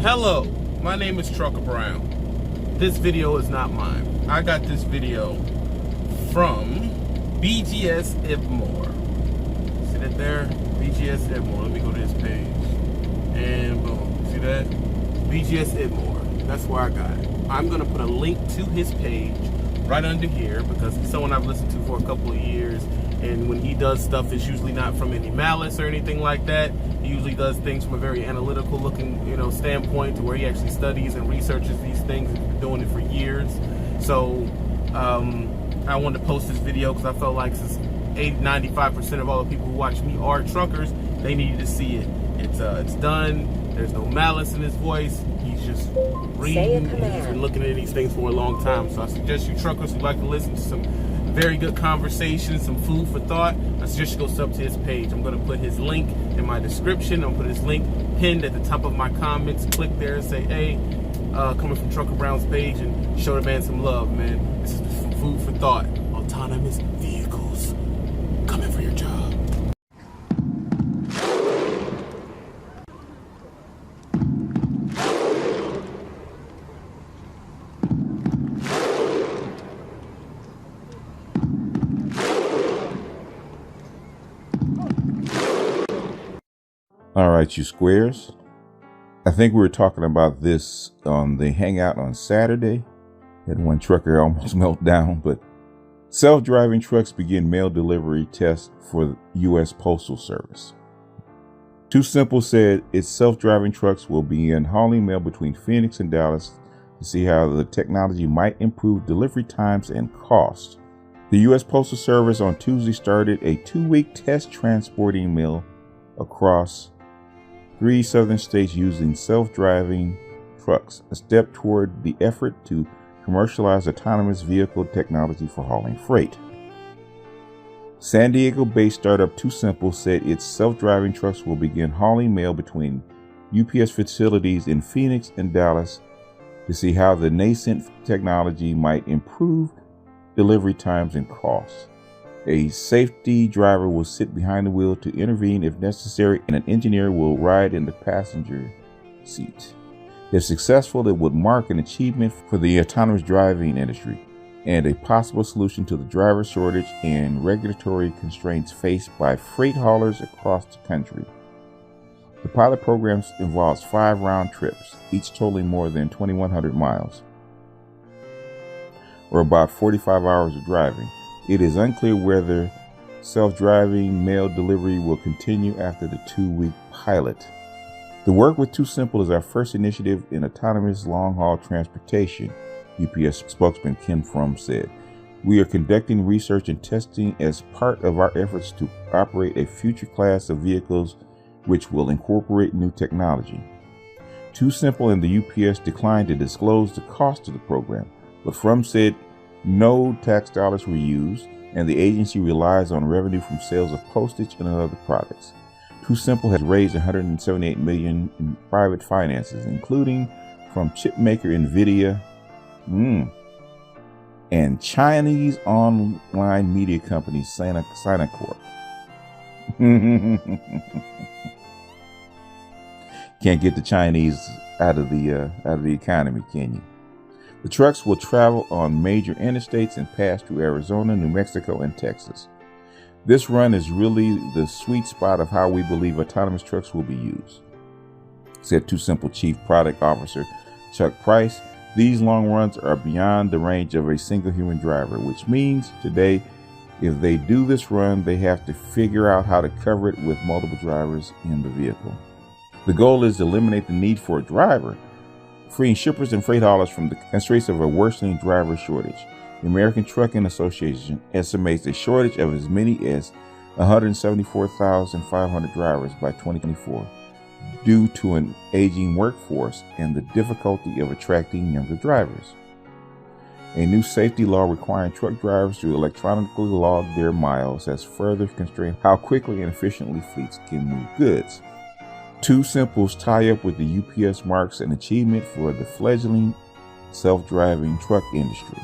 Hello, my name is Trucker Brown. This video is not mine. I got this video from BGS Ibmore. See that there? BGS Ibmore. Let me go to his page. And boom. See that? BGS Ibmore. That's where I got it. I'm going to put a link to his page right under here because he's someone I've listened to for a couple of years. And when he does stuff, it's usually not from any malice or anything like that. He usually does things from a very analytical looking, standpoint to where he actually studies and researches these things. He's been doing it for years. So I wanted to post this video because I felt like since 95% of all the people who watch me are truckers, they needed to see it. It's done. There's no malice in his voice. He's just reading. He's been looking at these things for a long time. So I suggest you truckers who like to listen to some very good conversation, some food for thought, I suggest you go sub to his page. I'm going to put his link in my description. I'm going to put his link pinned at the top of my comments. Click there and say, hey, coming from Trucker Brown's page, and show the man some love, man. This is some food for thought. Autonomous vehicles coming for your job. All right, you squares. I think we were talking about this on the hangout on Saturday. Had one trucker almost melt down, but self-driving trucks begin mail delivery tests for the U.S. Postal Service. Too Simple said its self-driving trucks will begin hauling mail between Phoenix and Dallas to see how the technology might improve delivery times and cost. The U.S. Postal Service on Tuesday started a 2-week test transporting mail across 3 southern states using self-driving trucks, a step toward the effort to commercialize autonomous vehicle technology for hauling freight. San Diego-based startup Too Simple said its self-driving trucks will begin hauling mail between UPS facilities in Phoenix and Dallas to see how the nascent technology might improve delivery times and costs. A safety driver will sit behind the wheel to intervene if necessary, and an engineer will ride in the passenger seat. If successful, it would mark an achievement for the autonomous driving industry and a possible solution to the driver shortage and regulatory constraints faced by freight haulers across the country. The pilot program involves 5 round trips, each totaling more than 2,100 miles, or about 45 hours of driving. It is unclear whether self-driving mail delivery will continue after the 2-week pilot. The work with Too Simple is our first initiative in autonomous long-haul transportation, UPS spokesman Ken Frum said. We are conducting research and testing as part of our efforts to operate a future class of vehicles which will incorporate new technology. Too Simple and the UPS declined to disclose the cost of the program, but Frum said no tax dollars were used, and the agency relies on revenue from sales of postage and other products. Too Simple has raised $178 million in private finances, including from chipmaker Nvidia and Chinese online media company Sinocorp. Can't get the Chinese out of the economy, can you? The trucks will travel on major interstates and pass through Arizona, New Mexico, and Texas. This run is really the sweet spot of how we believe autonomous trucks will be used, said Too Simple Chief Product Officer Chuck Price. These long runs are beyond the range of a single human driver, which means today, if they do this run, they have to figure out how to cover it with multiple drivers in the vehicle. The goal is to eliminate the need for a driver, freeing shippers and freight haulers from the constraints of a worsening driver shortage. The American Trucking Association estimates a shortage of as many as 174,500 drivers by 2024 due to an aging workforce and the difficulty of attracting younger drivers. A new safety law requiring truck drivers to electronically log their miles has further constrained how quickly and efficiently fleets can move goods. Too Simple's tie-up with the UPS marks an achievement for the fledgling self-driving truck industry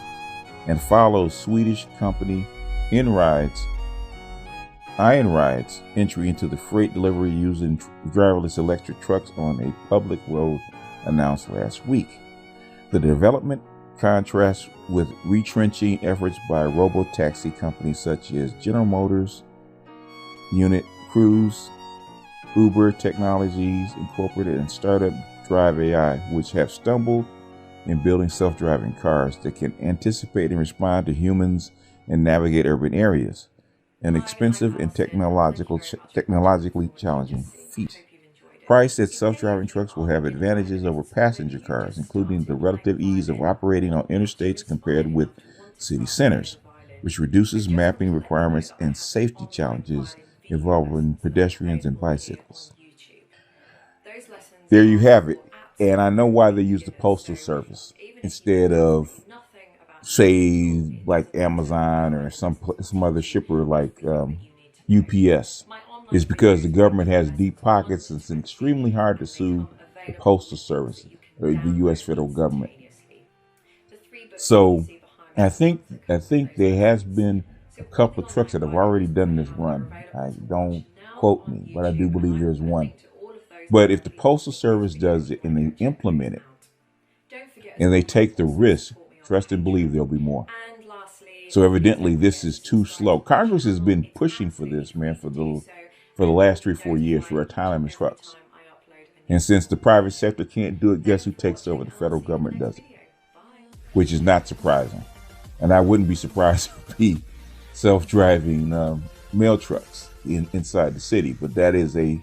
and follows Swedish company Einride's entry into the freight delivery using driverless electric trucks on a public road announced last week. The development contrasts with retrenching efforts by robo-taxi companies such as General Motors, Unit Cruise, Uber Technologies Incorporated, and startup Drive AI, which have stumbled in building self-driving cars that can anticipate and respond to humans and navigate urban areas, an expensive and technologically challenging feat. Price that self-driving trucks will have advantages over passenger cars, including the relative ease of operating on interstates compared with city centers, which reduces mapping requirements and safety challenges involving pedestrians and bicycles. There you have it. And I know why they use the Postal Service instead of, say, like Amazon or some other shipper like UPS. Is because the government has deep pockets. It's extremely hard to sue the Postal Service or the U.S. federal government. So I think there has been a couple of trucks that have already done this run. Don't quote me, but I do believe there's one. But if the Postal Service does it and they implement it and they take the risk, trust and believe there'll be more. So evidently this is too slow. Congress has been pushing for this, man, for the last 3 or 4 years for autonomous trucks. And since the private sector can't do it, guess who takes over? The federal government does it, which is not surprising. And I wouldn't be surprised to be self-driving mail trucks inside the city. But that is a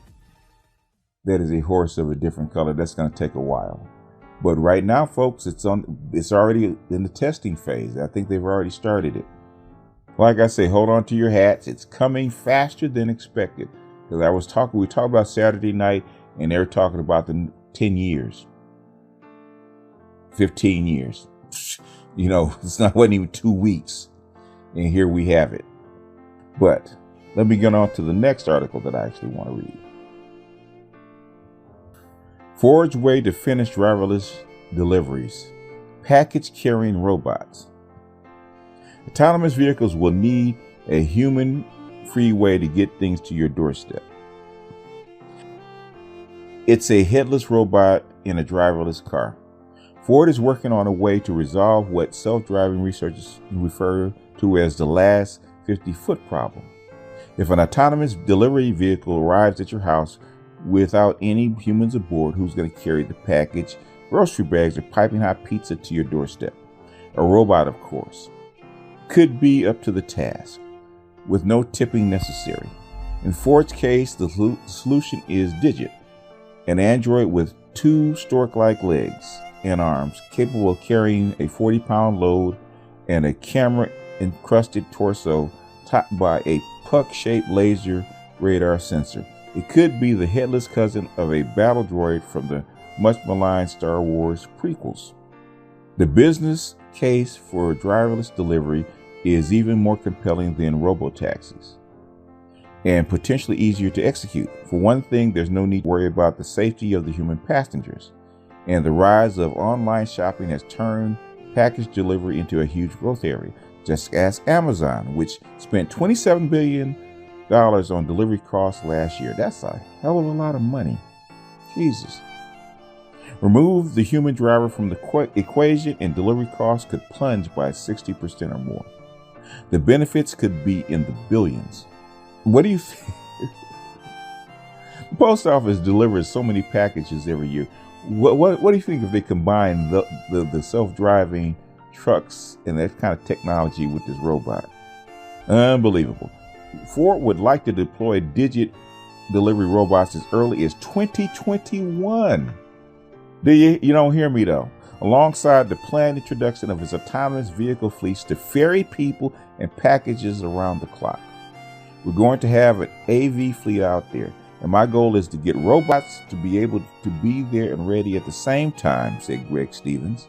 horse of a different color. That's going to take a while. But right now, folks, it's already in the testing phase. I think they've already started it. Like I say, hold on to your hats. It's coming faster than expected. Because we talked about Saturday night, and they were talking about the 10 years, 15 years. You know, wasn't even 2 weeks. And here we have it. But let me get on to the next article that I actually want to read. Ford's way to finish driverless deliveries. Package carrying robots. Autonomous vehicles will need a human-free way to get things to your doorstep. It's a headless robot in a driverless car. Ford is working on a way to resolve what self-driving researchers refer to as the last 50-foot problem. If an autonomous delivery vehicle arrives at your house without any humans aboard, who's going to carry the package, grocery bags, or piping hot pizza to your doorstep? A robot, of course. Could be up to the task, with no tipping necessary. In Ford's case, the solution is Digit, an android with 2 stork-like legs and arms, capable of carrying a 40-pound load and a camera-encrusted torso topped by a puck-shaped laser radar sensor. It could be the headless cousin of a battle droid from the much-maligned Star Wars prequels. The business case for driverless delivery is even more compelling than robotaxis, and potentially easier to execute. For one thing, there's no need to worry about the safety of the human passengers, and the rise of online shopping has turned package delivery into a huge growth area. Just ask Amazon, which spent $27 billion on delivery costs last year. That's a hell of a lot of money. Jesus. Remove the human driver from the equation and delivery costs could plunge by 60% or more. The benefits could be in the billions. What do you think? The post office delivers so many packages every year. What do you think if they combine the self-driving trucks and that kind of technology with this robot? Unbelievable. Ford would like to deploy Digit delivery robots as early as 2021. You don't hear me though. Alongside the planned introduction of its autonomous vehicle fleets to ferry people and packages around the clock. We're going to have an AV fleet out there, and my goal is to get robots to be able to be there and ready at the same time, said Greg Stevens,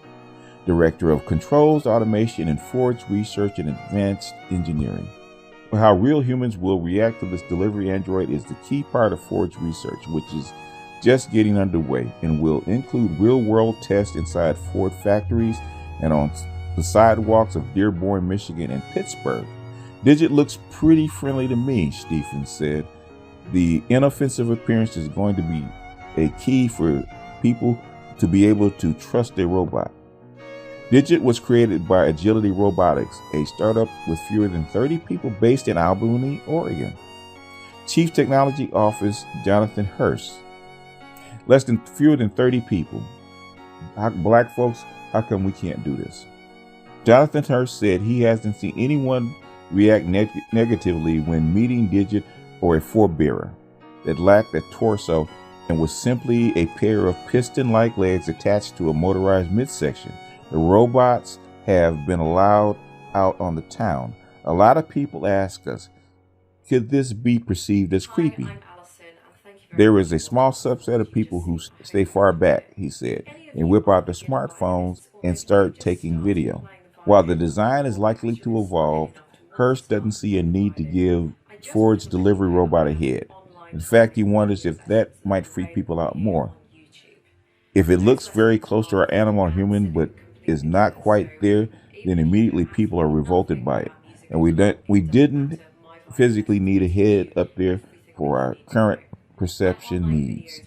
Director of Controls Automation in Ford's Research and Advanced Engineering. How real humans will react to this delivery android is the key part of Ford's research, which is just getting underway and will include real-world tests inside Ford factories and on the sidewalks of Dearborn, Michigan and Pittsburgh. Digit looks pretty friendly to me, Stevens said. The inoffensive appearance is going to be a key for people to be able to trust a robot. Digit was created by Agility Robotics, a startup with fewer than 30 people based in Albany, Oregon. Chief Technology Officer Jonathan Hurst. Fewer than 30 people. Black folks, how come we can't do this? Jonathan Hurst said he hasn't seen anyone react negatively when meeting Digit or a forebearer that lacked a torso and was simply a pair of piston-like legs attached to a motorized midsection. The robots have been allowed out on the town. A lot of people ask us, could this be perceived as creepy? There is a small subset of people who stay far back, he said, and whip out their smartphones and start taking video. While the design is likely to evolve, Hurst doesn't see a need to give Ford's delivery robot a head. In fact, he wonders if that might freak people out more. If it looks very close to our animal or human but is not quite there, then immediately people are revolted by it. And we didn't physically need a head up there for our current perception needs.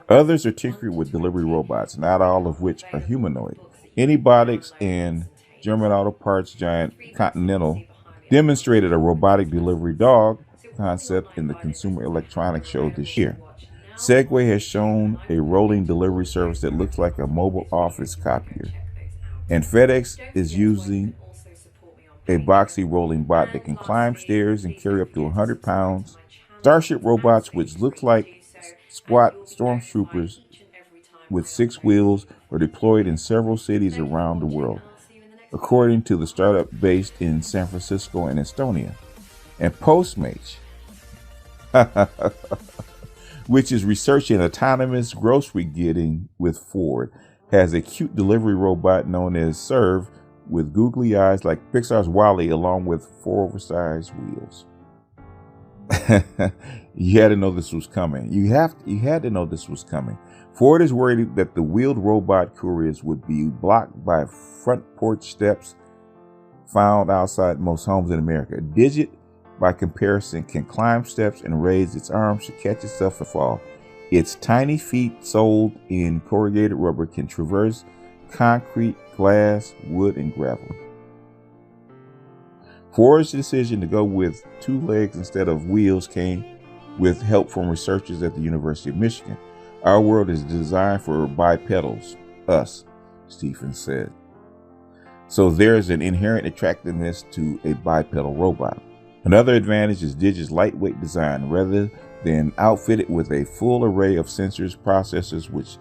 Others are tinkering with delivery robots, not all of which are humanoid. Anybotics and German auto parts giant Continental demonstrated a robotic delivery dog concept in the Consumer Electronics Show this year. Segway has shown a rolling delivery service that looks like a mobile office copier. And FedEx is using a boxy rolling bot that can climb stairs and carry up to 100 pounds. Starship robots, which look like squat stormtroopers with 6 wheels, are deployed in several cities around the world, according to the startup based in San Francisco and Estonia. And Postmates, which is researching autonomous grocery getting with Ford, has a cute delivery robot known as Serve with googly eyes like Pixar's WALL-E, along with 4 oversized wheels. You had to know this was coming. You had to know this was coming. Ford is worried that the wheeled robot couriers would be blocked by front porch steps found outside most homes in America. Digit, by comparison, can climb steps and raise its arms to catch itself and fall. Its tiny feet, soled in corrugated rubber, can traverse concrete, glass, wood, and gravel. Ford's decision to go with 2 legs instead of wheels came with help from researchers at the University of Michigan. Our world is designed for bipedals, us, Stephen said. So there's an inherent attractiveness to a bipedal robot. Another advantage is Digit's lightweight design. Rather than outfitted with a full array of sensors, processors, which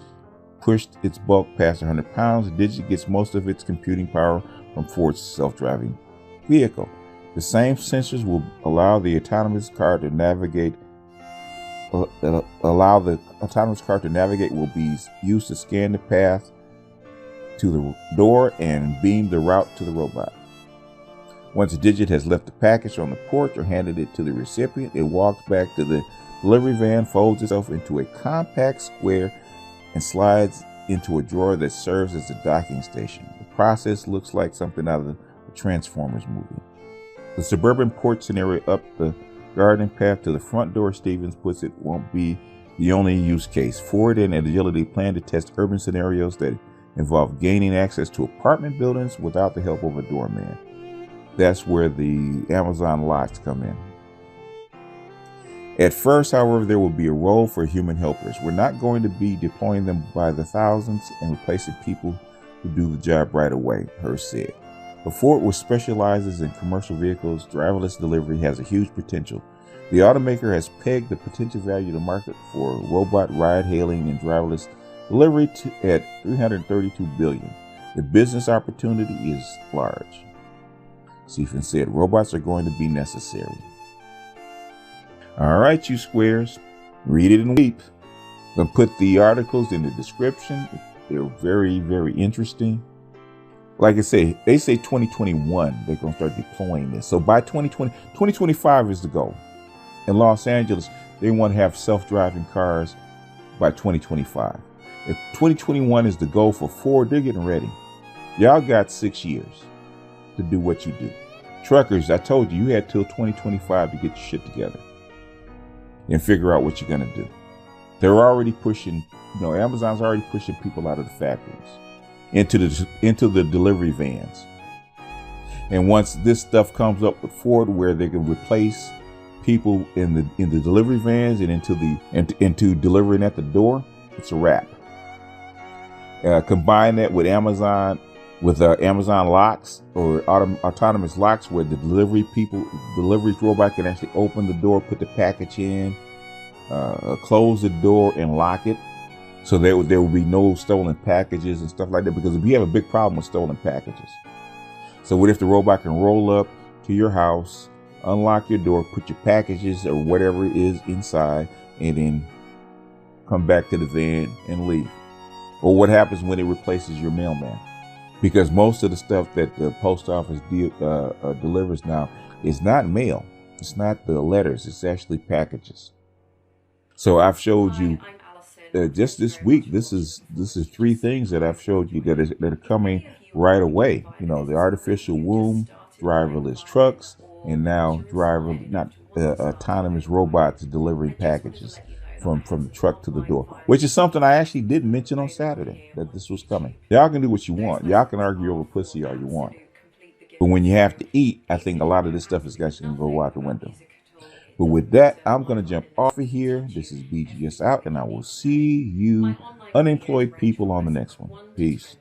pushed its bulk past 100 pounds, Digit gets most of its computing power from Ford's self-driving vehicle. The same sensors will allow the autonomous car to navigate. Will be used to scan the path to the door and beam the route to the robot. Once Digit has left the package on the porch or handed it to the recipient, it walks back to the delivery van, folds itself into a compact square, and slides into a drawer that serves as a docking station. The process looks like something out of the Transformers movie. The suburban porch scenario up the garden path to the front door, Stevens puts it, won't be the only use case. Ford and Agility plan to test urban scenarios that involve gaining access to apartment buildings without the help of a doorman. That's where the Amazon locks come in. At first, however, there will be a role for human helpers. We're not going to be deploying them by the thousands and replacing people who do the job right away, Hurst said. But Ford, which specializes in commercial vehicles, driverless delivery has a huge potential. The automaker has pegged the potential value of the market for robot ride-hailing and driverless delivery at $332 billion. The business opportunity is large. Stephen said, robots are going to be necessary. All right, you squares, read it and weep. I'm going to put the articles in the description. They're very, very interesting. Like I say, they say 2021, they're going to start deploying this. So by 2025 is the goal. In Los Angeles, they want to have self-driving cars by 2025. If 2021 is the goal for Ford, they're getting ready. Y'all got 6 years to do what you do. Truckers, I told you, you had till 2025 to get your shit together and figure out what you're going to do. They're already pushing Amazon's already pushing people out of the factories into the delivery vans. And once this stuff comes up with Ford, where they can replace people in the delivery vans and into delivering at the door, it's a wrap. Combine that with Amazon locks or autonomous locks, where the delivery robot can actually open the door, put the package in, close the door, and lock it, so there will be no stolen packages and stuff like that. Because we have a big problem with stolen packages. So what if the robot can roll up to your house, unlock your door, put your packages or whatever it is inside, and then come back to the van and leave? Or what happens when it replaces your mailman? Because most of the stuff that the post office delivers now is not mail. It's not the letters. It's actually packages. So I've showed you just this week. This is 3 things that I've showed you that are coming right away. The artificial womb, driverless trucks, and now autonomous robots delivering packages from the truck to the door, which is something I actually did mention on Saturday, that this was coming. Y'all can do what you want. Y'all can argue over pussy all you want. But when you have to eat, I think a lot of this stuff is actually going to go out the window. But with that, I'm going to jump off of here. This is BGS out, and I will see you unemployed people on the next one. Peace.